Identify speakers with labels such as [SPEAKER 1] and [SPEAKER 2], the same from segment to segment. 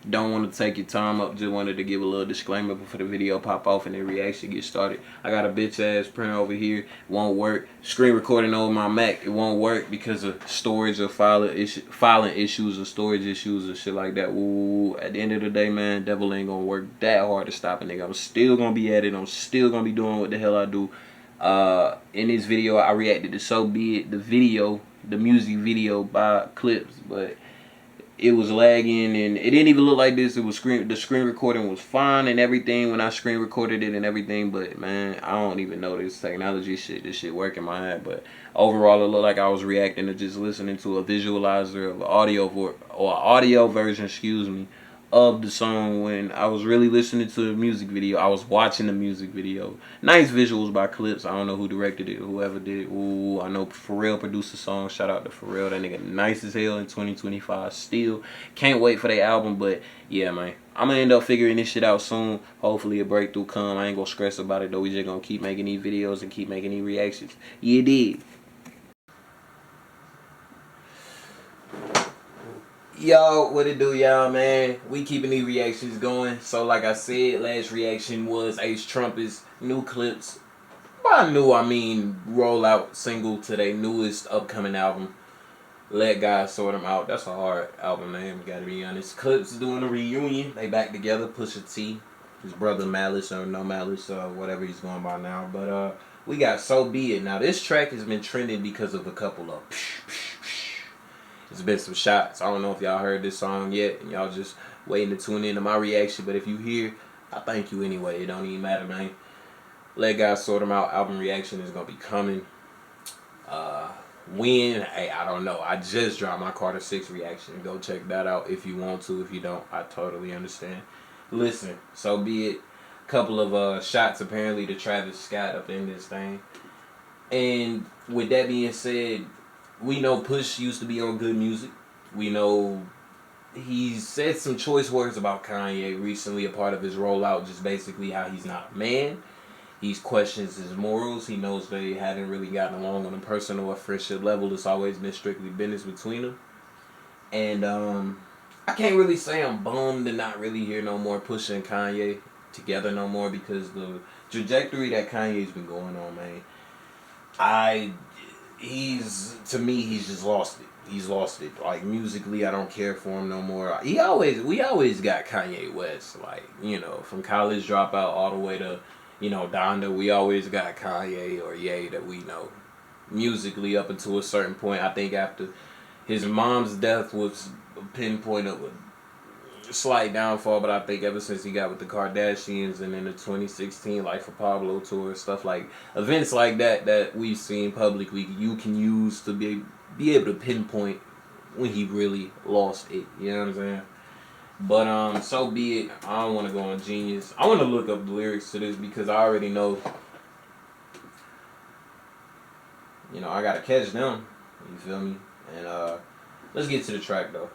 [SPEAKER 1] Don't want to take your time up. Just wanted to give a little disclaimer before the video pop off and the reaction get started. I got a bitch ass printer over here. It won't work. Screen recording over my Mac. It won't work because of storage or filing issues or storage issues or shit like that. Ooh, at the end of the day, man, devil ain't gonna work that hard to stop a nigga. I'm still gonna be at it. I'm still gonna be doing what the hell I do. In this video, I reacted to So Be It, the music video by Clipse, but it was lagging and it didn't even look like this. It was the screen recording was fine and everything when I screen recorded it and everything, but man, I don't even know this technology shit. This shit work in my head, but overall it looked like I was reacting to just listening to a visualizer of audio version, excuse me, of the song when I was really listening to the music video. I was watching the music video. Nice visuals by Clipse. I don't know who directed it, whoever did it. Ooh, I know Pharrell produced the song. Shout out to Pharrell. That nigga nice as hell in 2025 still. Can't wait for their album, but yeah, man. I'm gonna end up figuring this shit out soon. Hopefully a breakthrough come. I ain't gonna stress about it though. We just gonna keep making these videos and keep making these reactions. You dig? Yo, what it do, y'all, man? We keeping these reactions going. So like I said, last reaction was Ace Trumpet's new Clipse. By new, I mean rollout single to their newest upcoming album, Let God Sort Them Out. That's a hard album name, gotta be honest. Clipse doing a reunion. They back together. Pusha T, his brother Malice, or No Malice, or whatever he's going by now. But we got So Be It. Now this track has been trending because of a couple of there's been some shots. I don't know if y'all heard this song yet and y'all just waiting to tune in to my reaction, but if you hear, I thank you anyway. It don't even matter, man. Let God Sort Them Out album reaction is gonna be coming. When? Hey, I don't know. I just dropped my Carter 6 reaction. Go check that out if you want to. If you don't, I totally understand. Listen, So Be It. Couple of shots apparently to Travis Scott up in this thing. And with that being said, we know Push used to be on Good Music. We know he said some choice words about Kanye recently, a part of his rollout, just basically how he's not a man. He questions his morals. He knows they haven't really gotten along on a personal or friendship level. It's always been strictly business between them. And I can't really say I'm bummed to not really hear no more Push and Kanye together no more, because the trajectory that Kanye's been going on, man, to me, he's just lost it. He's lost it. Like, musically, I don't care for him no more. We always got Kanye West. Like, you know, from College Dropout all the way to, you know, Donda, we always got Kanye or Ye that we know. Musically, up until a certain point, I think after his mom's death was a pinpoint of a slight downfall, but I think ever since he got with the Kardashians and then the 2016 Life of Pablo tour, stuff like events like that we've seen publicly, you can use to be able to pinpoint when he really lost it. You know what I'm saying? But So Be It. I don't want to go on Genius. I want to look up the lyrics to this because I already know. You know, I gotta catch them. You feel me? And let's get to the track though.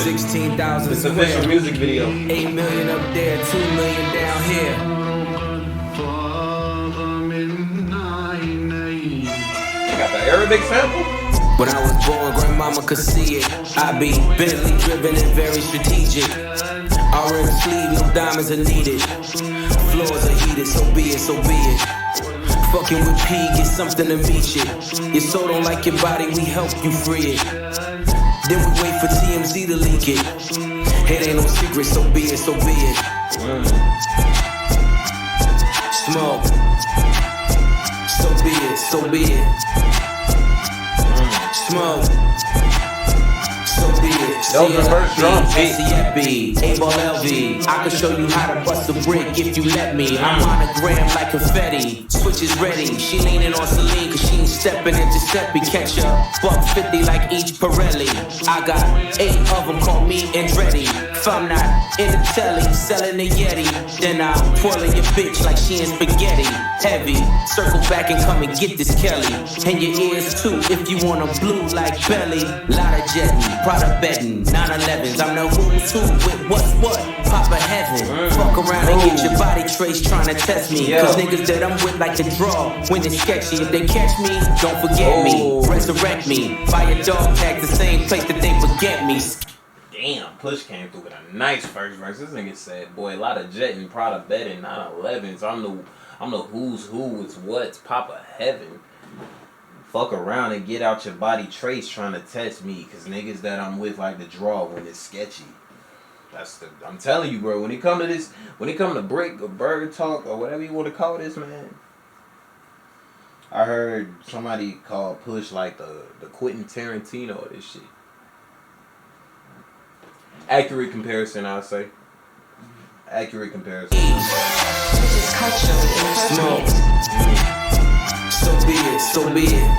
[SPEAKER 2] 16,000
[SPEAKER 1] It's official music video.
[SPEAKER 2] 8 million up there, 2 million down here.
[SPEAKER 1] You got the Arabic sample?
[SPEAKER 2] When I was born, grandmama could see it. I be Bentley driven and very strategic. Already sleeve, no diamonds are needed. Floors are heated, so be it, so be it. Fucking with P, get something to meet you. Your soul don't like your body, we help you free it. Then we wait for TMZ to leak it. It ain't no secret, so be it, so be it. Smoke. So be it, so be it. Smoke. So be it.
[SPEAKER 1] That was the first drum
[SPEAKER 2] CFB, A-Ball LV. I can show you how to bust a brick if you let me. I'm on a gram like confetti. Switch is ready. She leaning on Celine cause she ain't stepping in Giuseppe. Catch up, $150 like each Pirelli. I got 8 of them, call me Andretti. If I'm not in the telly, selling the Yeti, then I'm twirling your bitch like she in spaghetti. Heavy, circle back and come and get this Kelly. And your ears too, if you want a blue like belly. Lot of jetting, Prada betting, 911s. I'm the who's who with what's what. Papa heaven. Fuck around and get your body traced trying to test me. Cause niggas that I'm with like to draw when it's sketchy. If they catch me, don't forget me. Resurrect me. Buy a dog tag the same place that they forget me.
[SPEAKER 1] Damn, Push came through with a nice first verse. This nigga said, boy, a lot of jetting, Prada betting, 911s. I'm the who's who, it's what's Papa Heaven. Fuck around and get out your body trace trying to test me. Cause niggas that I'm with like to draw when it's sketchy. I'm telling you, bro, when it come to this, when it come to brick or bird talk or whatever you want to call this, man. I heard somebody call Push like the Quentin Tarantino of this shit. Accurate comparison, I'll say. Accurate comparison.
[SPEAKER 2] Smoke. So be it, so be it.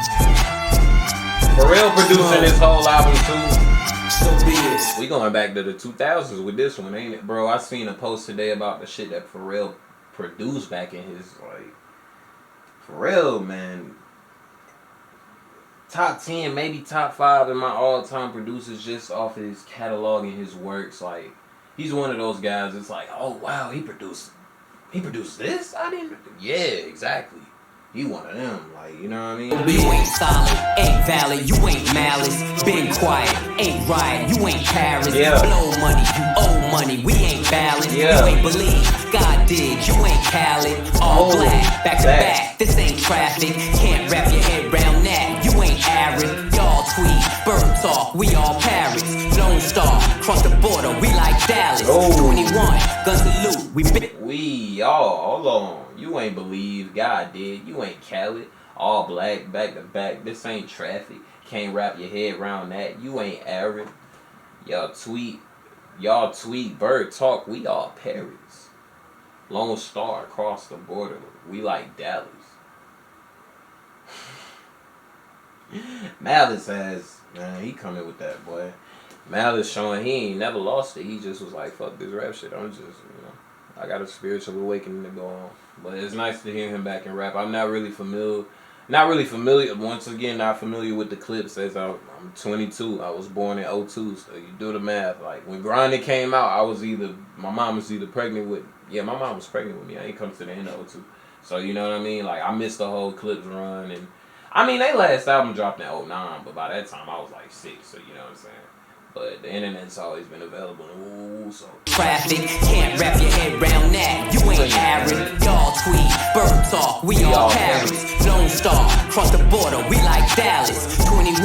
[SPEAKER 1] Pharrell producing this whole album too.
[SPEAKER 2] So be it.
[SPEAKER 1] We going back to the 2000s with this one, ain't it, bro? I seen a post today about the shit that Pharrell produced back in his, like, Pharrell, man. Top 10, maybe top 5 in my all-time producers just off his catalog and his works. Like, he's one of those guys that's like, oh, wow, he produced this? I didn't... Yeah, exactly. He one of them, like, you know what I mean?
[SPEAKER 2] You ain't solid, ain't valid, you ain't malice. Been quiet, ain't right, you ain't Paris.
[SPEAKER 1] Yeah.
[SPEAKER 2] Blow money, you owe money, we ain't balanced.
[SPEAKER 1] Yeah.
[SPEAKER 2] You ain't believe, God did, you ain't Khaled. All black, back to back, this ain't traffic. Can't wrap your head round that, you ain't arid. Y'all tweet, bird talk, we all Paris. Lone Star, cross the border, we like Dallas. 21, gun salute,
[SPEAKER 1] We all, hold on. You ain't believe, God did. You ain't Khaled. All black, back to back. This ain't traffic. Can't wrap your head around that. You ain't arid. Y'all tweet, bird talk. We all Paris. Lone Star across the border. We like Dallas. Malice has, man, he coming with that, boy. Malice showing he ain't never lost it. He just was like, fuck this rap shit. I'm just, I got a spiritual awakening to go on. But it's nice to hear him back in rap. I'm not really familiar. Once again, not familiar with the Clipse as I'm 22. I was born in 02, so you do the math. Like, when Grinding came out, my mom was either pregnant with, my mom was pregnant with me. I ain't come to the end of 02. So, you know what I mean? Like, I missed the whole Clipse run. And, I mean, they last album dropped in 09, but by that time, I was like 6, so you know what I'm saying? But the internet's always been available. Ooh, so.
[SPEAKER 2] traffic, can't wrap your head round that. You ain't arid. Y'all tweet, bird talk, we all Paris. Lone Star, cross the border, we like Dallas. 21,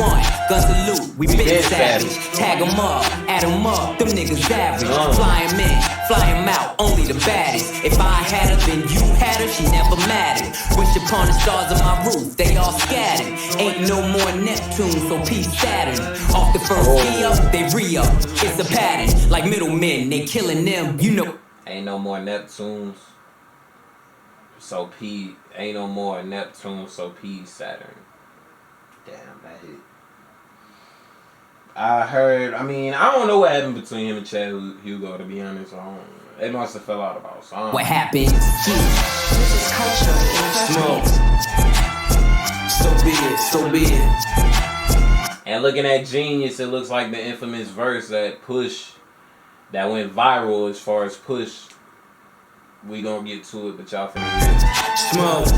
[SPEAKER 2] gun salute, we been savage. Tag 'em up, add 'em up, them niggas average. Fly 'em in, fly 'em out, only the baddest. If I had her, then you had her, she never mattered. Wish upon the stars of my roof, they all scattered. Ain't no more Neptune, so peace Saturn. Off the first re-up, they re-up. It's a pattern, like middlemen, they killing them, you know.
[SPEAKER 1] Ain't no more Neptunes, so P. Ain't no more Neptune, so P Saturn. Damn, that hit. I don't know what happened between him and Chad Hugo, to be honest. They must have fell out about something.
[SPEAKER 2] What happened? This is culture. Smoke. So be it, so be it.
[SPEAKER 1] And looking at Genius, it looks like the infamous verse that went viral as far as Push. We gonna get to it, but y'all finna hear it.
[SPEAKER 2] Smoke.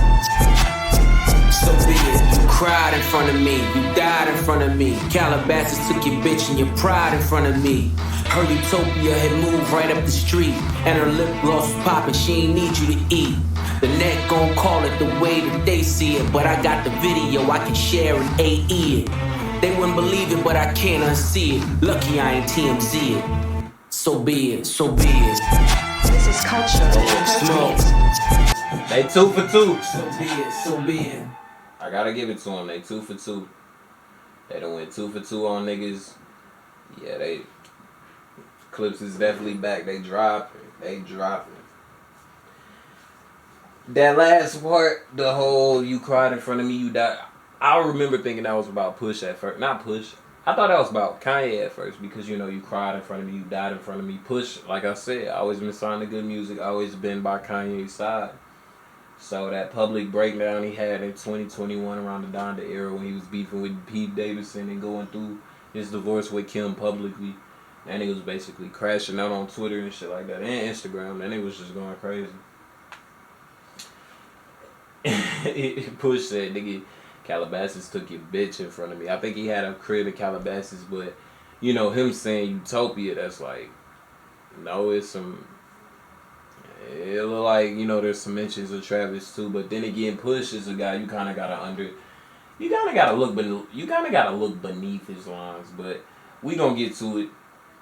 [SPEAKER 2] So be it. You cried in front of me. You died in front of me. Calabasas took your bitch and your pride in front of me. Her utopia had moved right up the street. And her lip gloss was popping. She ain't need you to eat. The net gon' call it the way that they see it. But I got the video I can share in AE it. They wouldn't believe it, but I can't unsee it. Lucky I ain't TMZ it. So be it, so be it.
[SPEAKER 3] This is culture.
[SPEAKER 2] Smoke.
[SPEAKER 1] They 2 for 2.
[SPEAKER 2] So be it, so be it.
[SPEAKER 1] I gotta give it to them. They 2 for 2. They done went 2 for 2 on niggas. Yeah, Clipse is definitely back. They dropping. That last part, the whole you cried in front of me, you died. I remember thinking that was about Push at first. Not Push. I thought that was about Kanye at first because, you cried in front of me, you died in front of me. Push, like I said, I always been signed to good music. I always been by Kanye's side. So that public breakdown he had in 2021 around the Donda era when he was beefing with Pete Davidson and going through his divorce with Kim publicly. That nigga was basically crashing out on Twitter and shit like that, and Instagram. That nigga was just going crazy. Push said, nigga, Calabasas took your bitch in front of me. I think he had a crib in Calabasas, but, you know, him saying Utopia, that's like, no, it's some, it look like, you know, there's some mentions of Travis too, but then again, Push is a guy you kind of gotta look beneath his lines, but we gonna get to it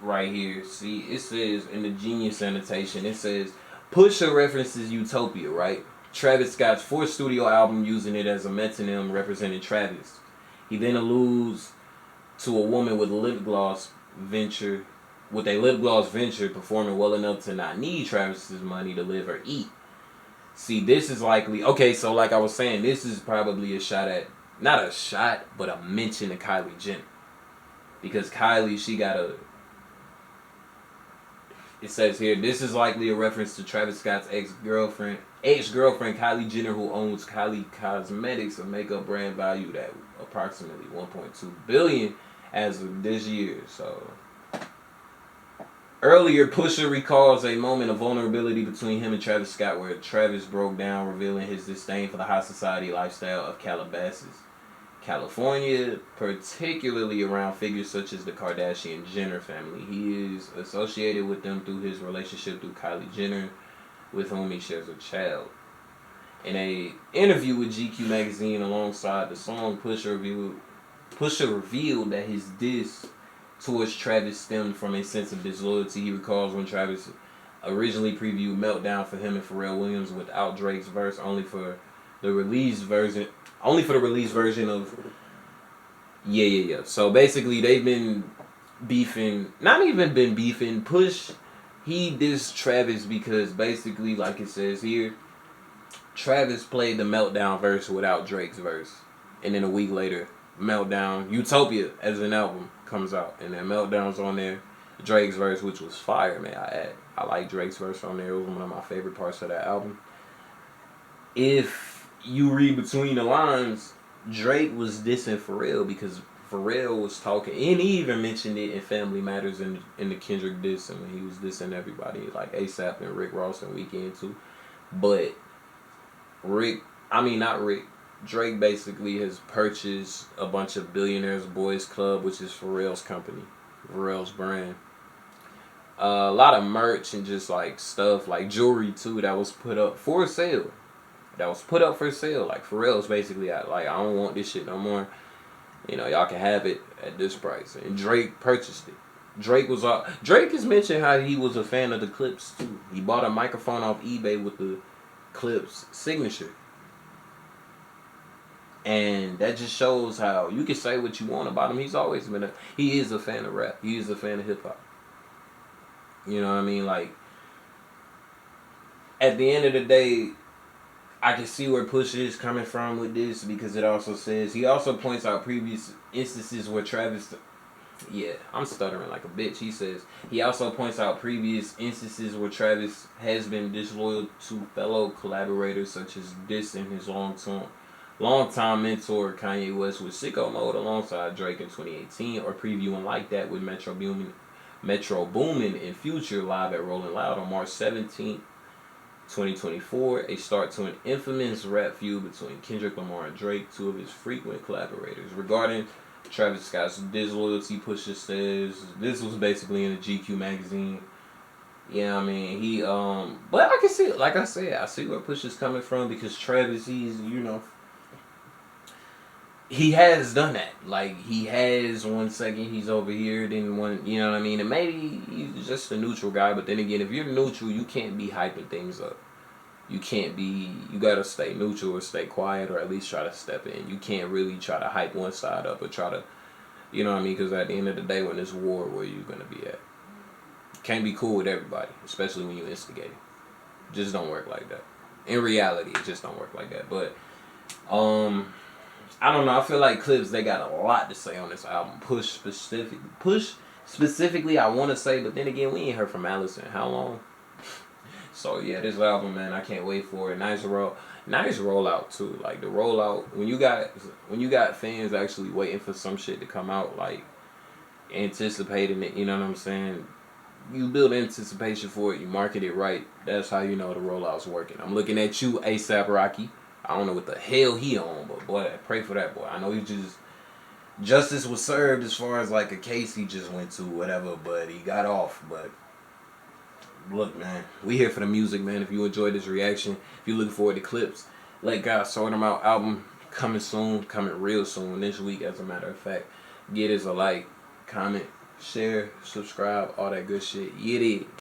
[SPEAKER 1] right here. See, it says in the Genius annotation, it says, Pusha references Utopia, right? Travis Scott's fourth studio album using it as a metonym representing Travis. He then alludes to a woman with a lip gloss venture performing well enough to not need Travis's money to live or eat. See, this is likely, okay, so like I was saying, this is probably a shot at, not a shot, but a mention to Kylie Jenner. Because Kylie, she got a, it says here, this is likely a reference to Travis Scott's ex-girlfriend Kylie Jenner, who owns Kylie Cosmetics, a makeup brand valued at approximately $1.2 billion as of this year. So, earlier, Pusha recalls a moment of vulnerability between him and Travis Scott where Travis broke down, revealing his disdain for the high society lifestyle of Calabasas, California, particularly around figures such as the Kardashian-Jenner family. He is associated with them through his relationship through Kylie Jenner, with whom he shares a child. In an interview with GQ magazine alongside the song, Pusha revealed that his diss towards Travis stemmed from a sense of disloyalty. He recalls when Travis originally previewed Meltdown for him and Pharrell Williams without Drake's verse, only for the released version of Yeah. So basically they've been beefing, not even been beefing. Push, he dissed Travis because basically, like it says here, Travis played the Meltdown verse without Drake's verse. And then a week later, Meltdown, Utopia as an album comes out. And then Meltdown's on there. Drake's verse, which was fire, man. I like Drake's verse on there. It was one of my favorite parts of that album. If you read between the lines, Drake was dissing Pharrell because Pharrell was talking, and he even mentioned it in Family Matters in the Kendrick diss, and when he was dissing everybody, like ASAP and Rick Ross and Weeknd too. But Drake basically has purchased a bunch of Billionaires Boys Club, which is Pharrell's company, Pharrell's brand. A lot of merch and just like stuff, like jewelry too, that was put up for sale. Like Pharrell's basically like, I don't want this shit no more. You know, y'all can have it at this price. And Drake purchased it. Drake has mentioned how he was a fan of the Clipse too. He bought a microphone off eBay with the Clipse signature. And that just shows how you can say what you want about him. He is a fan of rap. He is a fan of hip hop. You know what I mean? Like, at the end of the day, I can see where Pusha is coming from with this, because it also says, he also points out previous instances where Travis, I'm stuttering like a bitch. He says, he also points out previous instances where Travis has been disloyal to fellow collaborators, such as dissing his longtime mentor Kanye West with Sicko Mode alongside Drake in 2018, or previewing Like That with Metro Boomin and Future live at Rolling Loud on March 17th. 2024, a start to an infamous rap feud between Kendrick Lamar and Drake, two of his frequent collaborators. Regarding Travis Scott's disloyalty, Pusha says, this was basically in the GQ magazine. Yeah, I mean, he, but I can see, like I said, I see where Pusha's coming from, because Travis, he's, you know, he has done that. Like, he has 1 second he's over here, then one, you know what I mean? And maybe he's just a neutral guy, but then again, if you're neutral, you can't be hyping things up. You gotta stay neutral or stay quiet, or at least try to step in. You can't really try to hype one side up or try to, you know what I mean? Because at the end of the day, when there's war, where you gonna be at? You can't be cool with everybody, especially when you instigate. It just don't work like that. In reality, it just don't work like that. But, I don't know. I feel like Clipse, they got a lot to say on this album. Push specifically, I want to say, but then again, we ain't heard from Allison. How long? So yeah, this album, man, I can't wait for it. Nice rollout too. Like the rollout, when you got fans actually waiting for some shit to come out, like anticipating it. You know what I'm saying? You build anticipation for it. You market it right. That's how you know the rollout's working. I'm looking at you, ASAP Rocky. I don't know what the hell he on, but boy, pray for that boy. I know he just justice was served as far as like a case he just went to, whatever. But he got off. But look, man, we here for the music, man. If you enjoyed this reaction, if you looking forward to Clipse, Let God Sort Them Out album coming soon, coming real soon this week. As a matter of fact, get us a like, comment, share, subscribe, all that good shit. Get it.